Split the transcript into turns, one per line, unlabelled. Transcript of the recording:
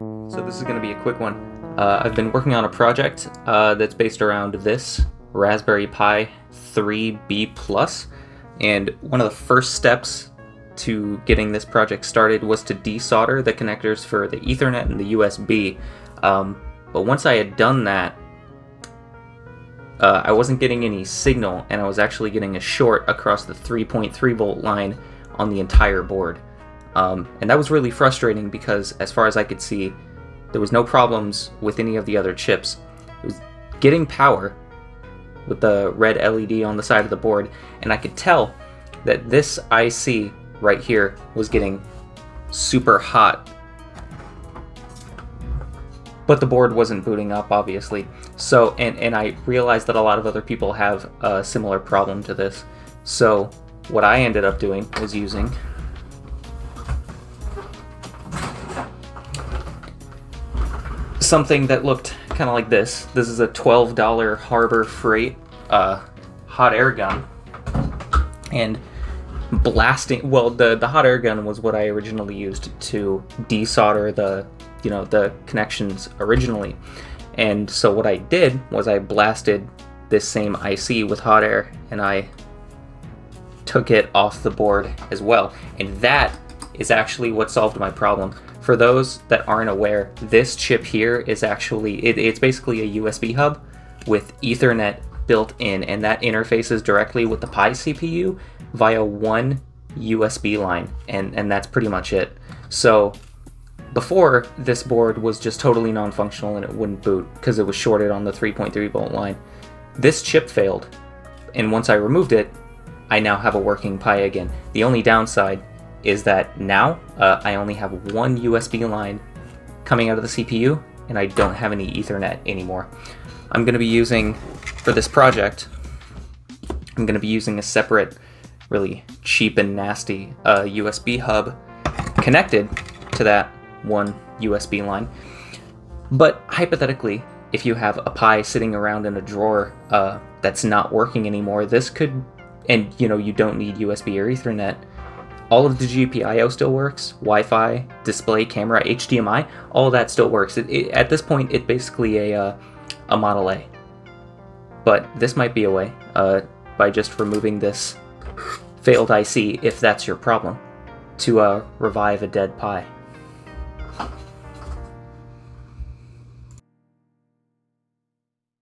So this is going to be a quick one. I've been working on a project that's based around this Raspberry Pi 3B Plus, and one of the first steps to getting this project started was to desolder the connectors for the Ethernet and the USB. But once I had done that, I wasn't getting any signal, and I was actually getting a short across the 3.3 volt line on the entire board. And that was really frustrating because, as far as I could see, there was no problems with any of the other chips. It was getting power with the red LED on the side of the board, and I could tell that this IC right here was getting super hot. But the board wasn't booting up, obviously. So, and I realized that a lot of other people have a similar problem to this. So what I ended up doing was using something that looked kind of like this. This is a $12 Harbor Freight hot air gun, and blasting. Well, the hot air gun was what I originally used to desolder the connections originally. And so what I did was I blasted this same IC with hot air, and I took it off the board as well. And that is actually what solved my problem. For those that aren't aware, this chip here is actually, it's basically a USB hub with Ethernet built in, and that interfaces directly with the Pi CPU via one USB line, and that's pretty much it. So before, this board was just totally non-functional and it wouldn't boot because it was shorted on the 3.3 volt line. This chip failed, and once I removed it, I now have a working Pi again. The only downside is that now I only have one USB line coming out of the CPU, and I don't have any Ethernet anymore. I'm going to be using, for this project, I'm going to be using a separate, really cheap and nasty USB hub connected to that one USB line. But hypothetically, if you have a Pi sitting around in a drawer that's not working anymore, this could, and you don't need USB or Ethernet, all of the GPIO still works, Wi-Fi, display, camera, HDMI, all that still works. At this point, it's basically a Model A. But this might be a way, by just removing this failed IC, if that's your problem, to revive a dead Pi.